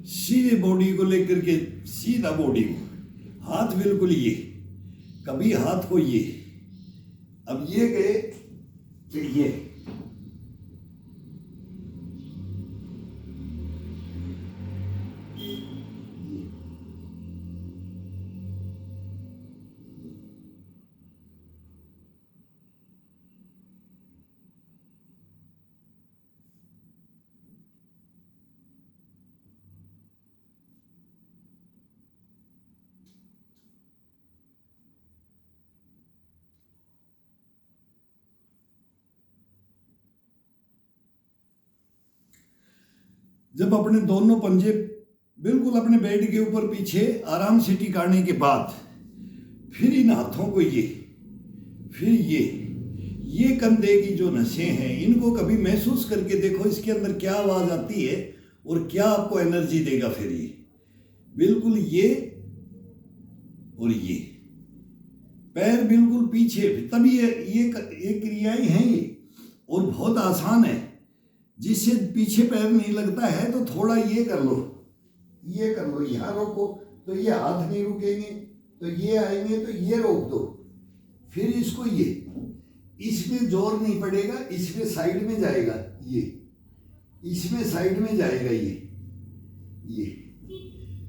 सीधे बॉडी को लेकर के, सीधा बॉडी को, हाथ बिल्कुल ये, कभी हाथ को ये, अब ये गए फिर ये, जब अपने दोनों पंजे बिल्कुल अपने बेड के ऊपर पीछे आराम से टिकाने के बाद फिर इन हाथों को ये, फिर ये कंधे की जो नसें हैं इनको कभी महसूस करके देखो, इसके अंदर क्या आवाज आती है और क्या आपको एनर्जी देगा। फिर ये बिल्कुल ये और ये पैर बिल्कुल पीछे, तभी ये क्रियाएं हैं ये, और बहुत आसान है। जिससे पीछे पैर नहीं लगता है तो थोड़ा ये कर लो, ये कर लो, यहाँ रोको तो ये हाथ नहीं रुकेंगे, तो ये आएंगे तो ये रोक दो, फिर इसको ये, इसमें जोर नहीं पड़ेगा, इसमें साइड में जाएगा ये, इसमें साइड में जाएगा ये,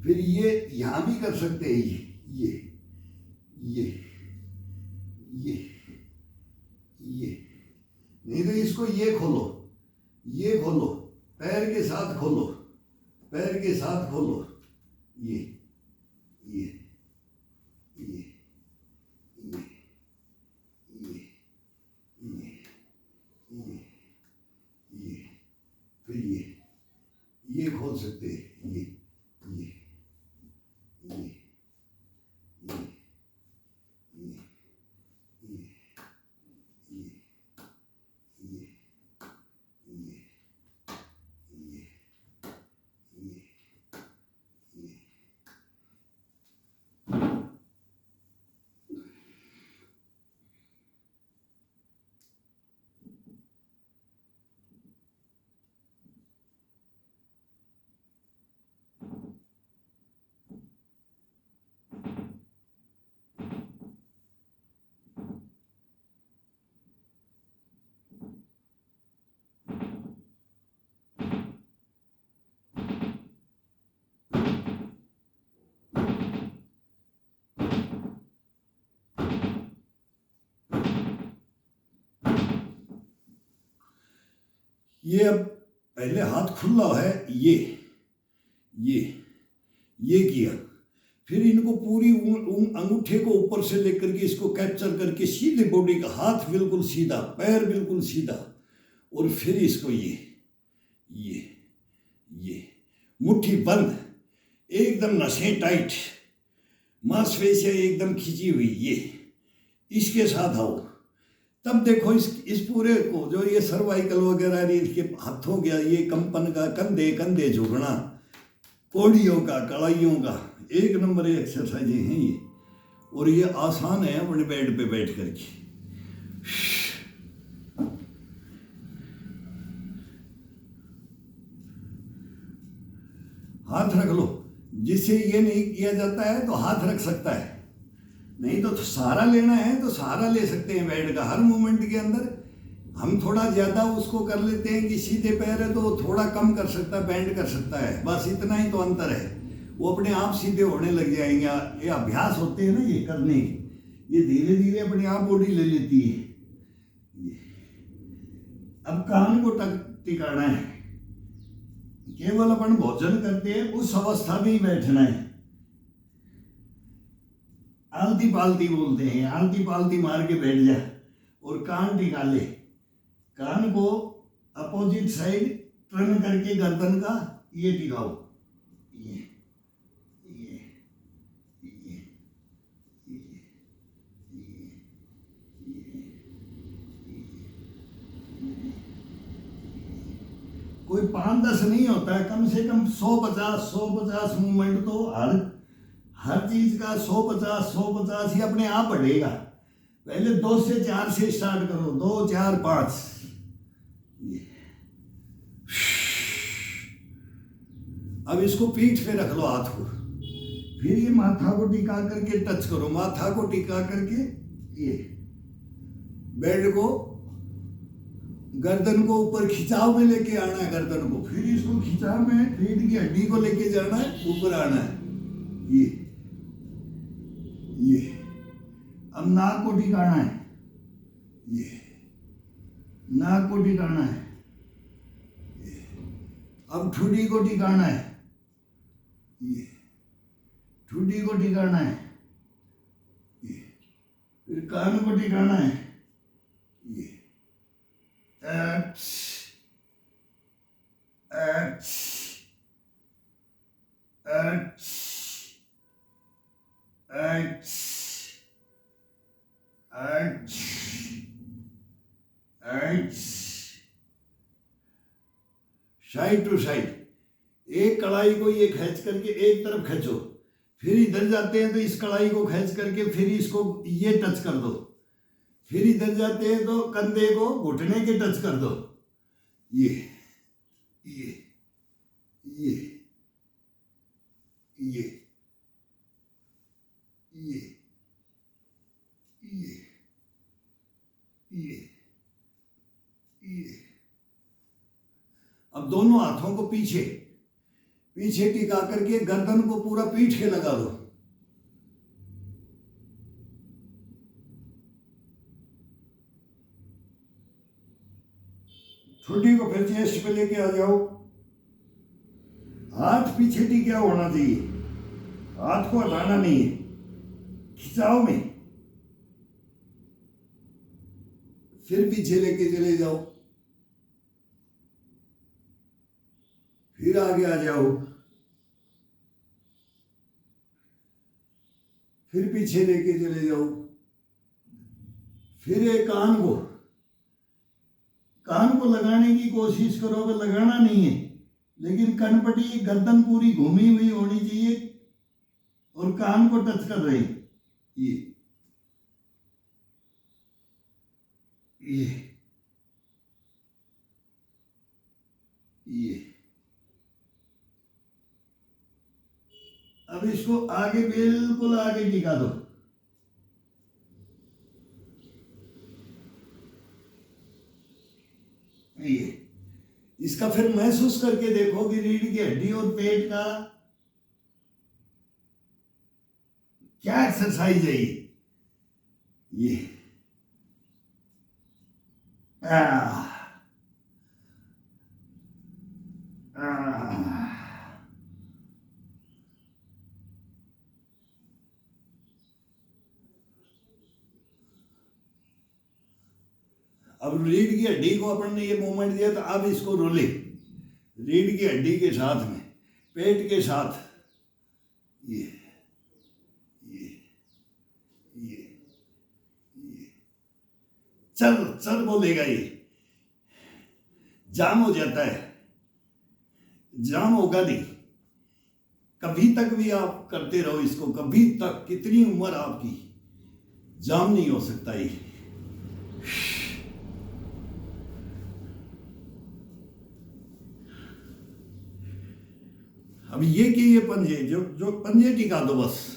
फिर ये यहाँ भी कर सकते हैं ये नहीं तो इसको ये खोलो, ये खोलो, पैर के साथ खोलो, पैर के साथ खोलो, ये ये ये ये ये ये ये फिर ये खोल सकते हैं, ये ये ये ये ये अब पहले हाथ खुला है, ये किया, फिर इनको पूरी अंगूठे को ऊपर से लेकर के इसको कैप्चर करके सीधे बॉडी का, हाथ बिल्कुल सीधा, पैर बिल्कुल सीधा, और फिर इसको ये मुट्ठी बंद, एकदम नसें टाइट, मांसपेशियां एकदम खिंची हुई, ये इसके साथ आओ। तब देखो इस पूरे को, जो ये सर्वाइकल वगैरह इसके हाथों का ये कंपन का, कंधे झुकना, कोड़ियों का, कड़ाइयों का, एक नंबर एक्सरसाइजें हैं ये, और ये आसान है अपने बेड पे बैठ करके। हाथ रख लो, जिससे ये नहीं किया जाता है तो हाथ रख सकता है, नहीं तो सहारा लेना है तो सहारा ले सकते हैं बेड का। हर मोमेंट के अंदर हम थोड़ा ज़्यादा उसको कर लेते हैं कि सीधे पैर है तो थोड़ा कम कर सकता है, बेंड कर सकता है, बस इतना ही तो अंतर है। वो अपने आप सीधे होने लग जाएंगे, ये अभ्यास होते हैं ना ये करने, ये धीरे धीरे अपने आप बॉडी ले लेती है। अब कान को टिकाना है, केवल अपन भोजन करते हैं उस अवस्था में ही बैठना है। आलती पालती बोलते हैं, आलती पालती मार के बैठ जा और कान टिका ले, कान को अपोजिट साइड टर्न करके गर्दन का ये टिकाओ, ये ये ये कोई 5-10 नहीं होता है, कम से कम 150 मूवमेंट तो हर चीज का 150 ही अपने आप बढ़ेगा। पहले 2 से 4 से स्टार्ट करो, 2, 4, 5, अब इसको पीठ पे रख लो हाथ को, फिर ये माथा को टिका करके टच करो, माथा को टिका करके ये बेड को गर्दन को ऊपर खिंचाव में लेके आना है गर्दन को, फिर इसको खिंचाव में रीढ़ की हड्डी को लेके जाना है, ऊपर आना है ये। अब नाक को टिकाना है, ये नाक को टिकाना है, ये अब ठुड्डी को टिकाना है, ये ठुड्डी को टिकाना है, ये फिर कान को टिकाना है, ये X X X X X X side to side. एक कलाई को ये खींच करके एक तरफ खींचो, फिर इधर जाते हैं तो इस कलाई को खींच करके फिर इसको ये टच कर दो, फिर इधर जाते हैं तो कंधे को घुटने के टच कर दो, ये ये ये ये ये ये ये ये। अब दोनों हाथों को पीछे पीछे टिका करके गर्दन को पूरा पीठ के लगा दो, ठुड्डी को फिर चेस्ट पे लेके आ जाओ, हाथ पीछे टिका होना चाहिए, हाथ को हटाना नहीं है, खिंचाव में, फिर पीछे लेके चले जाओ, फिर आगे आ जाओ, फिर पीछे लेके चले जाओ, फिर एक कान को लगाने की कोशिश करो, अगर लगाना नहीं है लेकिन कनपटी गर्दन पूरी घूमी हुई होनी चाहिए और कान को टच कर रही, ये ये ये। अब इसको आगे बिल्कुल आगे टिका दो, ये इसका फिर महसूस करके देखो कि रीढ़ की हड्डी और पेट का क्या एक्सरसाइज है ये अब रीढ़ की हड्डी को अपन ने ये मूवमेंट दिया, तो अब इसको रोले रीढ़ की हड्डी के साथ में पेट के साथ, ये ये ये ये चल चल बोलेगा, ये जाम हो जाता है, जाम होगा नहीं, कभी तक भी आप करते रहो इसको, कभी तक कितनी उम्र आपकी जाम नहीं हो सकता ये। अब ये कि ये पंजे जो पंजे टिका दो बस,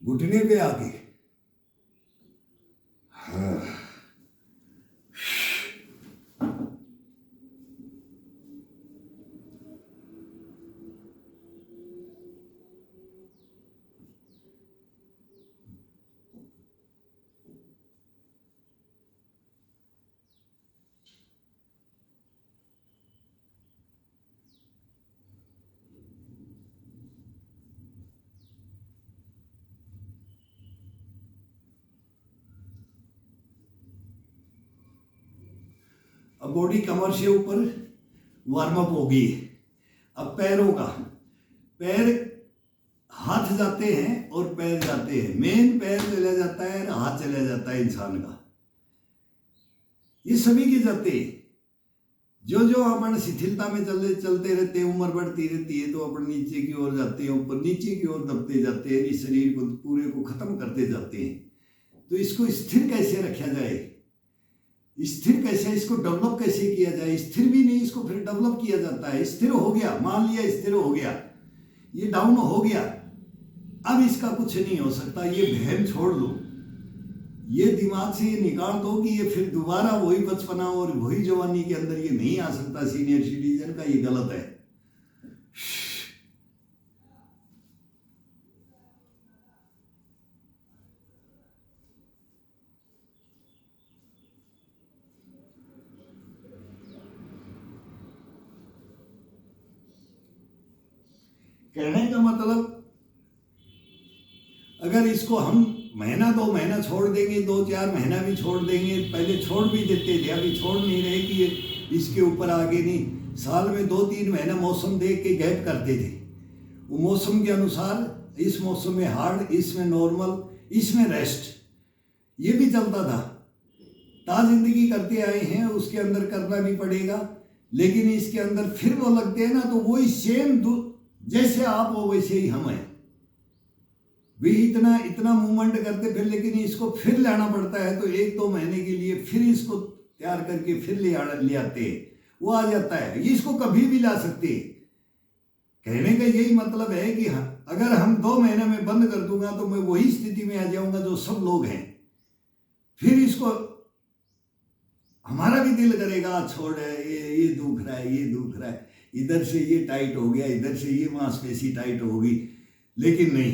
घुटने पे आके, हाँ। अब बॉडी कमर से ऊपर वार्म अप हो गई। अब पैरों का, पैर हाथ जाते हैं और पैर जाते हैं, मेन पैर चला जाता है, हाथ चला जाता है इंसान का, ये सभी के जाते हैं। जो जो अपन शिथिलता में चलते रहते हैं, उम्र बढ़ती रहती है, तो अपन नीचे की ओर जाते हैं, ऊपर नीचे की ओर दबते जाते हैं, इस शरीर को पूरे को खत्म करते जाते हैं। तो इसको स्थिर कैसे रखा जाए, स्थिर कैसे, इसको डेवलप कैसे किया जाए? स्थिर भी नहीं, इसको फिर डेवलप किया जाता है। स्थिर हो गया, मान लिया स्थिर हो गया, ये डाउन हो गया, अब इसका कुछ नहीं हो सकता, ये बहम छोड़ दो, ये दिमाग से ये निकाल दो कि ये फिर दोबारा वही बचपना और वही जवानी के अंदर ये नहीं आ सकता। सीनियर सिटीजन का ये गलत है। कहने का मतलब, अगर इसको हम महीना 2 महीना छोड़ देंगे, 2-4 महीना भी छोड़ देंगे, पहले छोड़ भी देते थे, अभी छोड़ नहीं रहे कि ये इसके ऊपर आगे नहीं, साल में 2-3 महीना मौसम देख के गैप करते थे। वो मौसम के अनुसार इस मौसम में हार्ड, इसमें नॉर्मल, इसमें रेस्ट, ये भी चलता था। जिंदगी करते आए हैं, उसके अंदर करना भी पड़ेगा, लेकिन इसके अंदर फिर वो लगते हैं ना, तो वही सेम जैसे आप हो वैसे ही हम हैं। भी इतना मूवमेंट करते फिर, लेकिन इसको फिर लाना पड़ता है, तो 1-2 महीने के लिए फिर इसको तैयार करके फिर ले आते हैं, वो आ जाता है। इसको कभी भी ला सकते हैं। कहने का यही मतलब है कि अगर हम 2 महीने में बंद कर दूंगा तो मैं वही स्थिति में आ जाऊंगा जो सब लोग हैं। फिर इसको हमारा भी दिल करेगा छोड़, ये दुख रहा है, ये दुख रहा है, इधर से ये टाइट हो गया, इधर से ये मांसपेशी टाइट हो गई, लेकिन नहीं,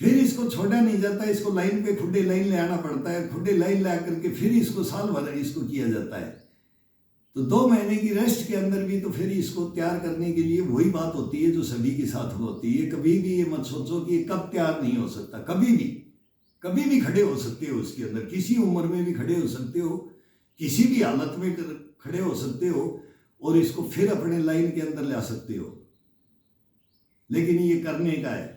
फिर इसको छोड़ा नहीं जाता, इसको लाइन पे खुडे लाइन ले आना पड़ता है, खुडे लाइन ला करके फिर इसको साल भर इसको किया जाता है। तो 2 महीने की रेस्ट के अंदर भी तो फिर इसको तैयार करने के लिए वही बात होती है जो सभी के साथ होती है। कभी भी ये मत सोचो कि ये कब तैयार नहीं हो सकता, कभी भी खड़े हो सकते हो उसके अंदर, किसी उम्र में भी खड़े हो सकते हो, किसी भी हालत में खड़े हो सकते हो, और इसको फिर अपने लाइन के अंदर ला सकते हो, लेकिन ये करने का है।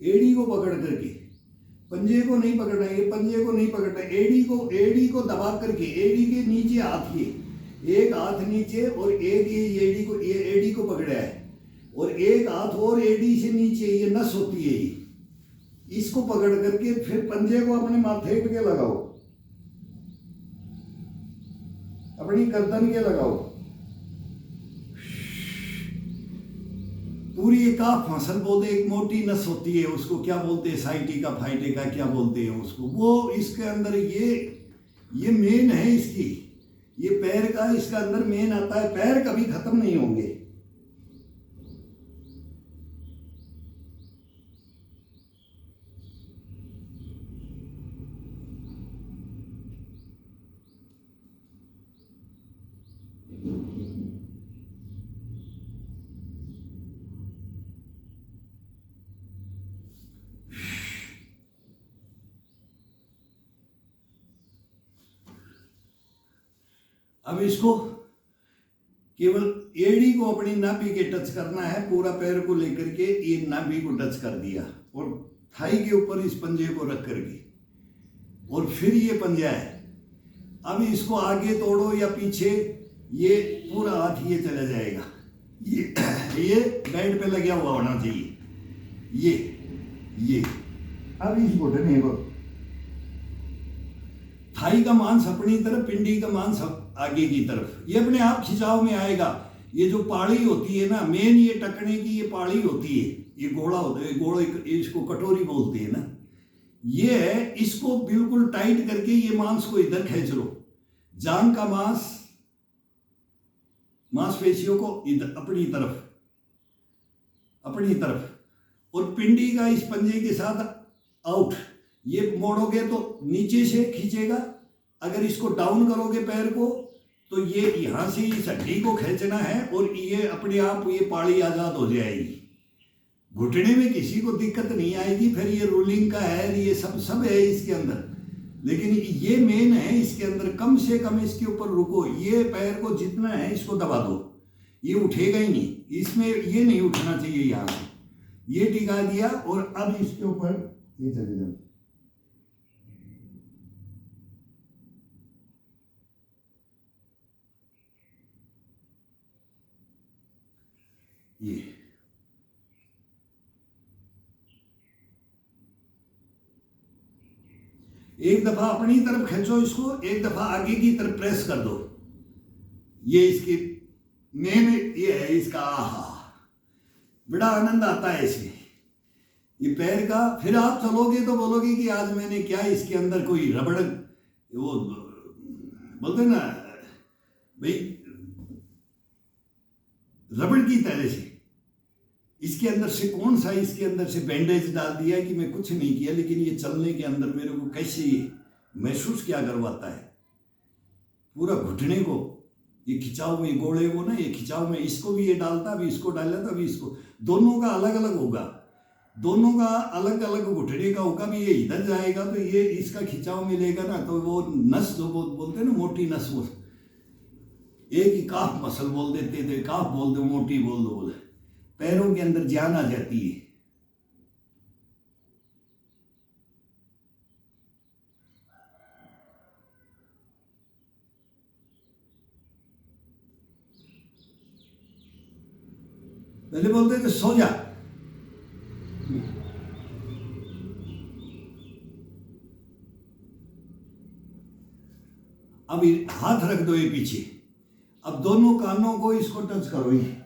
एड़ी को पकड़ करके, पंजे को नहीं पकड़ना, ये पंजे को नहीं पकड़ना, एड़ी को दबा करके, एड़ी के नीचे हाथ, ये एक हाथ नीचे और एक ये एड़ी को पकड़ा है, और एक हाथ और एड़ी से नीचे ये नस होती है, ये इसको पकड़ करके फिर पंजे को अपने माथे पे लगाओ, अपनी गर्दन के लगाओ, पूरी एक काफ मसल बोलते, एक मोटी नस होती है, उसको क्या बोलते हैं, साइटी का फाइटे का क्या बोलते हैं उसको, वो इसके अंदर ये मेन है इसकी, ये पैर का इसका अंदर मेन आता है, पैर कभी खत्म नहीं होंगे। अब इसको केवल एड़ी को अपनी नाभि के टच करना है, पूरा पैर को लेकर के ये नाभि को टच कर दिया, और थाई के ऊपर इस पंजे को रख करके, और फिर ये पंजा है। अब इसको आगे तोड़ो या पीछे, ये पूरा हाथ ये चला जाएगा, ये बेड पे लगा हुआ होना चाहिए, ये अब इस घुटने को, थाई का मांस अपनी तरफ, पिंडी का मांस आगे की तरफ, ये अपने आप खिंचाव में आएगा। ये जो पाड़ी होती है ना, मेन ये टकने की ये पाड़ी होती है, ये घोड़ा होता है, घोड़े इसको कटोरी बोलते हैं ना, ये है, इसको बिल्कुल टाइट करके ये मांस को इधर खींच लो, जांग का मांसपेशियों को इधर अपनी तरफ, और पिंडी का इस पंजे के साथ आउट। ये मोड़ोगे तो नीचे से खींचेगा, अगर इसको डाउन करोगे पैर को तो ये यहां से इस हड्डी को खींचना है और ये अपने आप ये पाड़ी आजाद हो जाएगी। घुटने में किसी को दिक्कत नहीं आएगी। फिर ये रोलिंग का है, ये सब है इसके अंदर, लेकिन ये मेन है इसके अंदर। कम से कम इसके ऊपर रुको, ये पैर को जितना है इसको दबा दो, ये उठेगा ही नहीं, इसमें ये नहीं उठना चाहिए। यहाँ से ये टिका दिया और अब इसके ऊपर ये चले जाओ। ये एक दफा अपनी तरफ खींचो इसको, एक दफा आगे की तरफ प्रेस कर दो। ये इसकी मेन ये है इसका। आहा, बड़ा आनंद आता है इसमें, ये पैर का। फिर आप चलोगे तो बोलोगे कि आज मैंने क्या इसके अंदर कोई रबड़, वो बोलते ना भाई, रबड़ की तरह से इसके अंदर से कौन सा इसके अंदर से बैंडेज डाल दिया कि मैं कुछ नहीं किया, लेकिन ये चलने के अंदर मेरे को कैसे ये महसूस क्या करवाता है। पूरा घुटने को ये खिंचाव में गोले को ना, ये खिंचाव में इसको भी ये डालता, अभी इसको डाला था, अभी इसको, दोनों का अलग अलग होगा, दोनों का अलग अलग घुटने का होगा। भी ये इधर जाएगा तो ये इसका खिंचाव मिलेगा ना, तो वो नस जो बोलते हैं ना, मोटी नस, वो एक ही काफ मसल बोल देते थे, काफ बोल दो, मोटी बोल दो, बोले पैरों के अंदर जान आ जाती है। पहले बोलते थे सो जा, अब हाथ रख दो ये पीछे। अब दोनों कानों को इसको टच करो, ये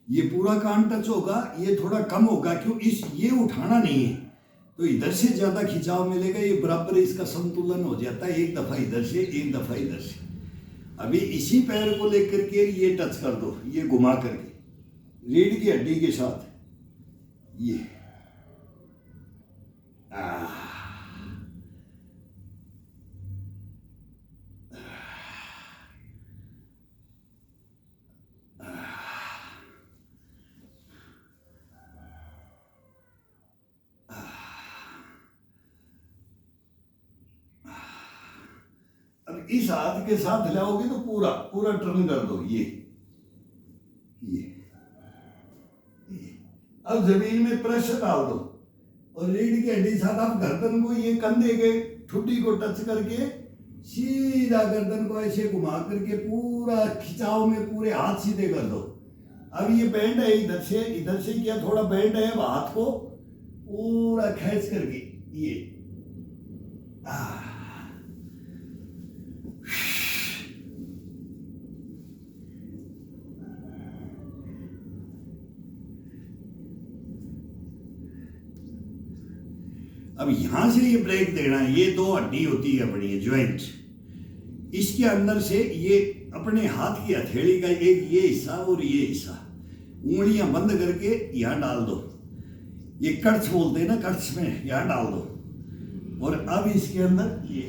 ये पूरा कान टच होगा, ये थोड़ा कम होगा, क्यों ये उठाना नहीं है तो इधर से ज्यादा खिंचाव मिलेगा, ये बराबर इसका संतुलन हो जाता है। एक दफा इधर से, एक दफा इधर से। अभी इसी पैर को लेकर के ये टच कर दो, ये घुमा करके रीढ़ की हड्डी के साथ, ये अब इस हाथ के साथ हिलाओगे तो पूरा पूरा टर्न कर दो, ये अब जमीन में प्रेशर डाल दो और रीढ़ की हड्डी साथ आप गर्दन को, ये कंधे के ठुड्डी को टच करके सीधा गर्दन को ऐसे घुमा करके पूरा खिंचाव में पूरे हाथ सीधे कर दो। अब ये बैंड है, इधर से क्या थोड़ा बैंड है, हाथ को पूरा खींच करके ये अब यहां से ये ब्रेक देना है। ये दो हड्डी होती है अपनी ज्वाइंट, इसके अंदर से ये अपने हाथ की हथेली का एक ये हिस्सा और ये हिस्सा, उंगलियां बंद करके यहां डाल दो। ये कर्च बोलते हैं ना, कर्च में यहां डाल दो। और अब इसके अंदर ये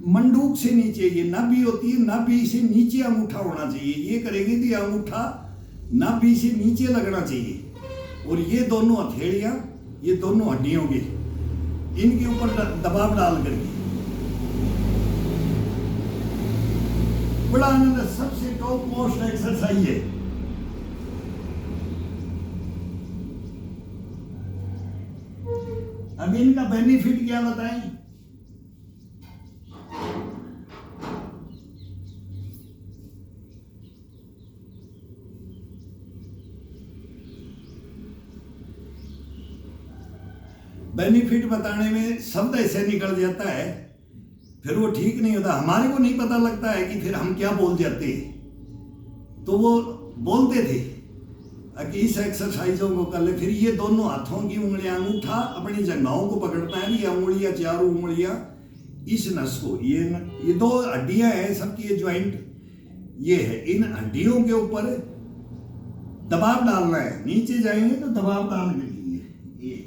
मंडूक से नीचे ये नाभि होती है, नाभि से नीचे अंगूठा होना चाहिए। ये करेंगे तो ये अंगूठा नाभि से नीचे लगना चाहिए। और ये दोनों हथेलियां, ये दोनों हड्डियों के, इनके ऊपर दबाव डाल करके बड़ा आनंद, सबसे टॉप मोस्ट एक्सरसाइज है। अब इनका बेनिफिट क्या बताएं? बेनिफिट बताने में शब्द ऐसे निकल जाता है, फिर वो ठीक नहीं होता। हमारे को नहीं पता लगता है कि फिर हम क्या बोल जाते। तो वो बोलते थे कि इस एक्सरसाइजों को कर ले। फिर ये दोनों हाथों की उंगलियां, अंगूठा अपनी जंघाओं को पकड़ता है, ये उंगलियां, चारों उंगलियां इस नस को, ये दो हड्डियां हैं सबकी, ये ज्वाइंट ये है, इन हड्डियों के ऊपर दबाव डालना है। नीचे जाएंगे तो दबाव डाल के लिए ये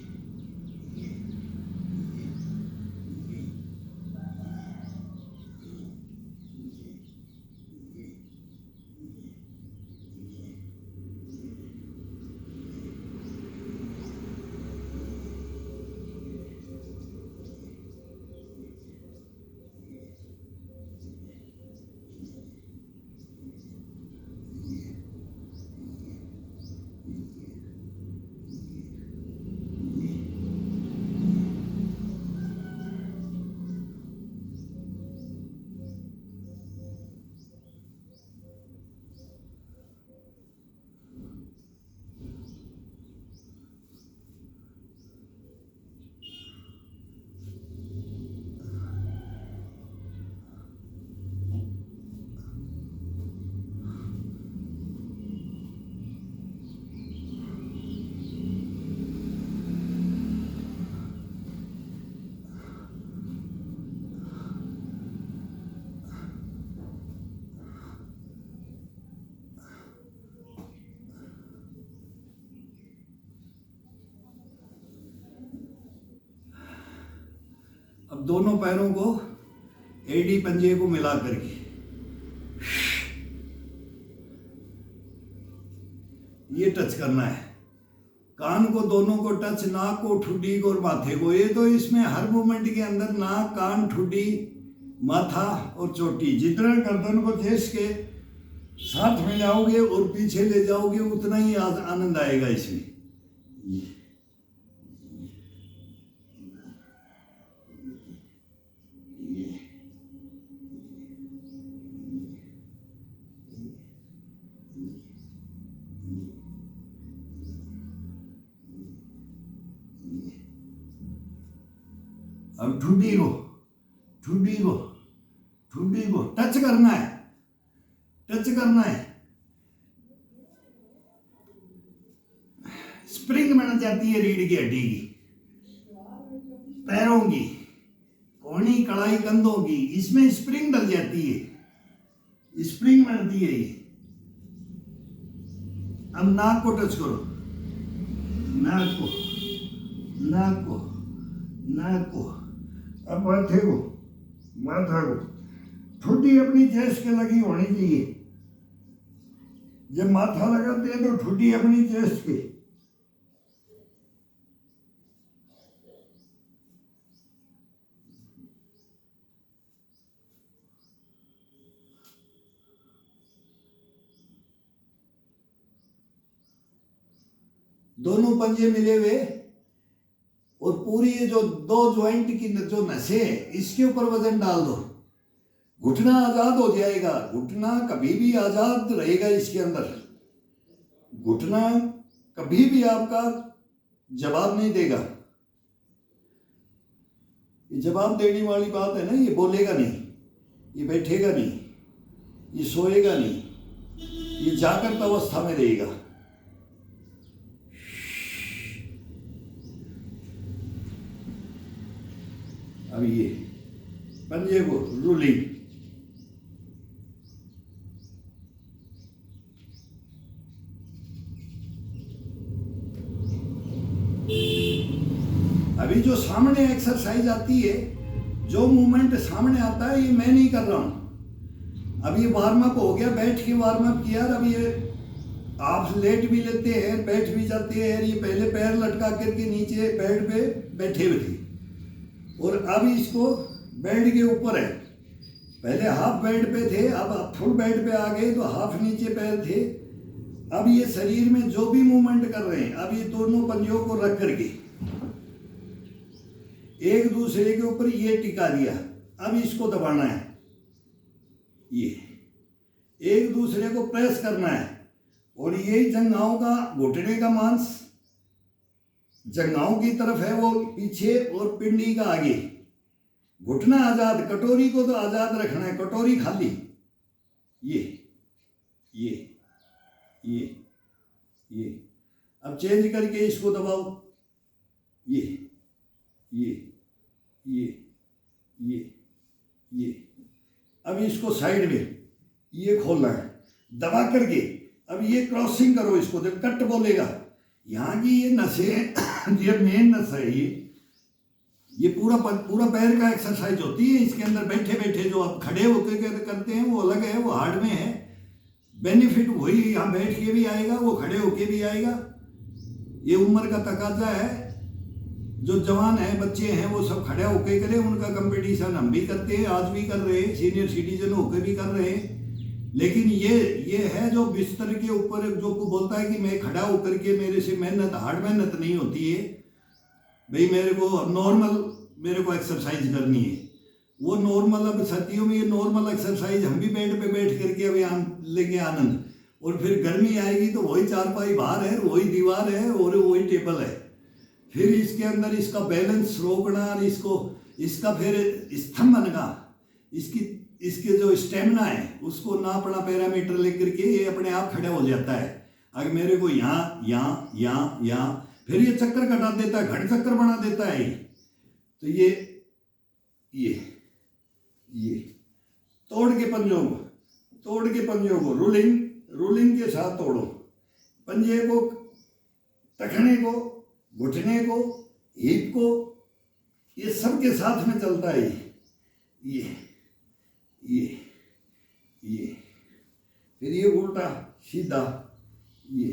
अब दोनों पैरों को एडी पंजे को मिला करके ये टच करना है। कान को दोनों को टच, नाक को, ठुड्डी को और माथे को। ये तो इसमें हर मूवमेंट के अंदर नाक, कान, ठुड्डी, माथा और चोटी, जितना गर्दन को चेस्ट के साथ में जाओगे और पीछे ले जाओगे उतना ही आनंद आएगा इसमें। अब ठुड्डी को टच करना है, टच करना है। स्प्रिंग बन जाती है रीढ़ की हड्डी की, पैरों की, कोहनी, कलाई, कंधों की, इसमें स्प्रिंग डल जाती है, स्प्रिंग बनती है ये। अब नाक को टच करो, नाक को, नाक को, नाक को। अब माथे को, माथा को, ठुड्डी अपनी चेस्ट के लगी होनी चाहिए। जब माथा लगाते हैं तो ठुड्डी अपनी चेस्ट के। दोनों पंजे मिले हुए और पूरी ये जो दो ज्वाइंट की जो नसें हैं इसके ऊपर वजन डाल दो। घुटना आजाद हो जाएगा, घुटना कभी भी आजाद रहेगा इसके अंदर। घुटना कभी भी आपका जवाब नहीं देगा। ये जवाब देने वाली बात है ना, ये बोलेगा नहीं, ये बैठेगा नहीं, ये सोएगा नहीं, ये जागृत अवस्था में रहेगा। अब ये पंजे को रूलिंग, अभी जो सामने एक्सरसाइज आती है, जो मूवमेंट सामने आता है, ये मैं नहीं कर रहा हूं। अब ये वार्म अप हो गया, बैठ के वार्म अप किया। अब ये आप लेट भी लेते हैं, बैठ भी जाते हैं। ये पहले पैर लटका करके नीचे बेड पे बैठे हुए थे और अब इसको बेड के ऊपर है। पहले हाफ बेड पे थे, अब फुल बेड पे आ गए तो हाफ नीचे पैर थे। अब ये शरीर में जो भी मूवमेंट कर रहे हैं, अब ये दोनों पंजों को रख करके एक दूसरे के ऊपर ये टिका दिया, अब इसको दबाना है, ये एक दूसरे को प्रेस करना है। और यही जंघाओं का, घुटने का मांस जंघाओं की तरफ है वो पीछे और पिंडी का आगे। घुटना आजाद, कटोरी को तो आजाद रखना है, कटोरी खाली। ये अब चेंज करके इसको दबाओ, ये अब इसको साइड में ये खोलना है दबा करके। अब ये क्रॉसिंग करो इसको, जब कट बोलेगा यहाँ की ये नसें ये मेन नस है, ये पूरा पैर का एक्सरसाइज होती है। इसके अंदर बैठे बैठे जो आप खड़े होकर करते हैं वो अलग है, वो हार्ड में है। बेनिफिट वही यहाँ बैठ के भी आएगा, वो खड़े होके भी आएगा। ये उम्र का तकाजा है, जो जवान है, बच्चे हैं, वो सब खड़े होके करें। उनका कंपटीशन हम भी करते हैं, आज भी कर रहे हैं, सीनियर सिटीजन होकर भी कर रहे हैं। लेकिन ये है जो बिस्तर के ऊपर जो को बोलता है कि मैं खड़ा होकर के मेरे से मेहनत, हार्ड मेहनत नहीं होती है भाई, मेरे को नॉर्मल मेरे को एक्सरसाइज करनी है, वो नॉर्मल। अब सर्दियों में ये नॉर्मल एक्सरसाइज हम भी बेड पे बैठ करके अभी हम लेंगे आनंद। और फिर गर्मी आएगी तो वही चारपाई बाहर है, वही दीवार है और वही टेबल है। फिर इसके अंदर इसका बैलेंस रोकना और इसका फिर स्तंभ बनना, इसके जो स्टेमिना है उसको नापना, पैरामीटर लेकर के ये अपने आप खड़ा हो जाता है। अगर मेरे को यहाँ फिर ये चक्कर कटा देता है, घट चक्कर बना देता है। तो ये तोड़ के पंजों को रूलिंग के साथ तोड़ो। पंजे को, टखने को, घुटने को, हिप को, ये सब के साथ में चलता है। ये फिर ये उल्टा सीधा, ये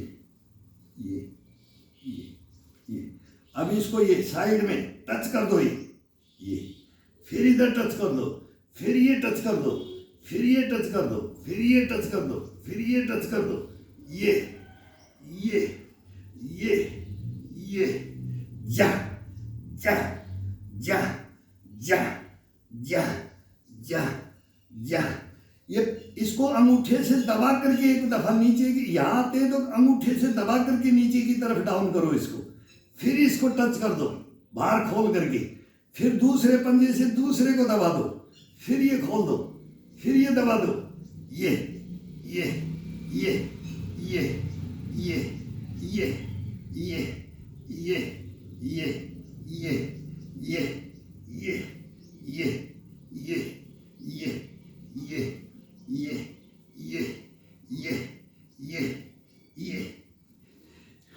अब इसको ये साइड में टच कर दो, ये फिर इधर टच कर दो, फिर ये टच कर दो, फिर ये टच कर दो, फिर ये टच कर दो, फिर ये टच कर दो। ये जा जा जा जा जा जा जा। ये इसको अंगूठे से दबा करके एक दफा नीचे की, यहाँ आते तो अंगूठे से दबा करके नीचे की तरफ डाउन करो इसको, फिर इसको टच कर दो बाहर खोल करके, फिर दूसरे पंजे से दूसरे को दबा दो, फिर ये खोल दो, फिर ये दबा दो। ये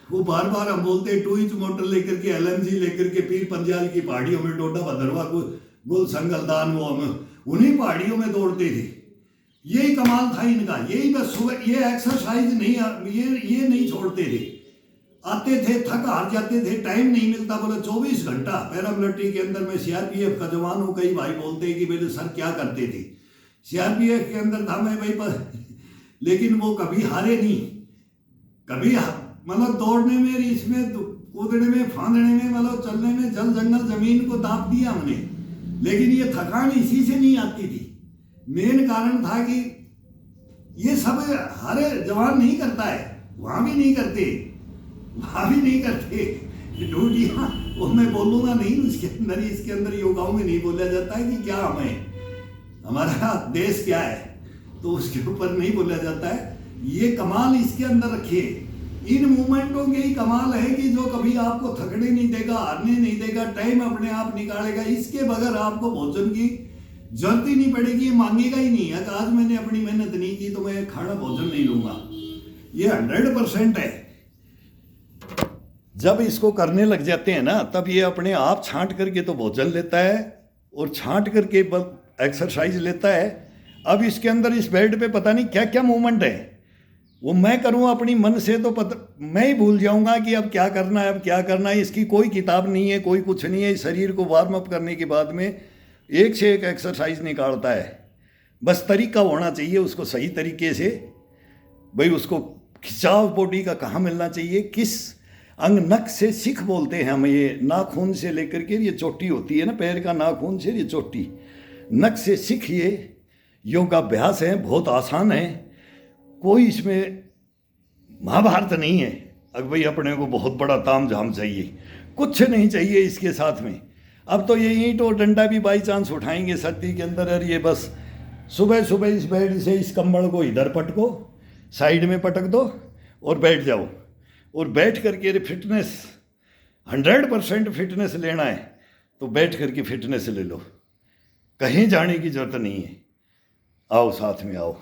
वो बार बार हम बोलते हैं 2 इंच मोटर लेकर के, LMG लेकर के पीर पंजाल की पहाड़ियों में, डोडा भद्रवा को गुल संगलदान, वो हम उन्हीं पहाड़ियों में दौड़ते थे। यही कमाल था इनका, यही बस सुबह ये एक्सरसाइज नहीं, ये नहीं छोड़ते थे। आते थे, थक हार जाते थे, टाइम नहीं मिलता, बोले 24 घंटा पैरामिलिट्री के अंदर में CRPF का जवान हूँ। कई भाई बोलते हैं कि मेरे सर क्या करते थे, CRPF के अंदर था मैं भाई पर, लेकिन वो कभी हारे नहीं, कभी मतलब दौड़ने में, इसमें कूदने में, फांदने में, मतलब चलने में, जल जंगल जमीन को दाप दिया हमने। लेकिन ये थकान इसी से नहीं आती थी। मेन कारण था कि ये सब हर जवान नहीं करता है, वहां भी नहीं करते ड्यूटियां, वो मैं बोलूंगा नहीं इसके अंदर योगाओं में नहीं बोला जाता है कि क्या हमारा देश क्या है, तो उसके ऊपर नहीं बोला जाता है। ये कमाल इसके अंदर रखिए, इन मूवमेंटों के ही कमाल है कि जो कभी आपको थकने नहीं देगा, हारने नहीं देगा, टाइम अपने आप निकालेगा। इसके बगैर आपको भोजन की जरूरत ही नहीं पड़ेगी, ये मांगेगा ही नहीं है कि आज मैंने अपनी मेहनत नहीं की तो मैं खाना भोजन नहीं लूंगा। ये 100% है। जब इसको करने लग जाते हैं ना, तब ये अपने आप छांट करके तो भोजन लेता है और छांट करके एक्सरसाइज लेता है। अब इसके अंदर इस बेड पे पता नहीं क्या क्या मूवमेंट है, वो मैं करूँ अपनी मन से तो मैं ही भूल जाऊंगा कि अब क्या करना है, अब क्या करना है। इसकी कोई किताब नहीं है, कोई कुछ नहीं है। शरीर को वार्म अप करने के बाद में एक से एक एक्सरसाइज निकालता है। बस तरीका होना चाहिए उसको सही तरीके से, भाई उसको खिंचाव बॉडी का कहाँ मिलना चाहिए, किस अंग नख से सिख बोलते हैं हम, ये नाखून से लेकर के ये चोटी होती है ना पैर का, नाखून से ये चोटी, नख से सिख ये योगाभ्यास है, बहुत आसान है। कोई इसमें महाभारत नहीं है अब भाई अपने को बहुत बड़ा ताम झाम चाहिए, कुछ नहीं चाहिए इसके साथ में। अब तो ये ईंट और डंडा भी बाई चांस उठाएंगे सर्दी के अंदर, और ये बस सुबह सुबह इस बेड से इस कंबल को इधर पटको, साइड में पटक दो और बैठ जाओ, और बैठ करके फिटनेस 100% फिटनेस लेना है तो बैठ करके फिटनेस ले लो, कहीं जाने की जरूरत नहीं है। आओ साथ में आओ।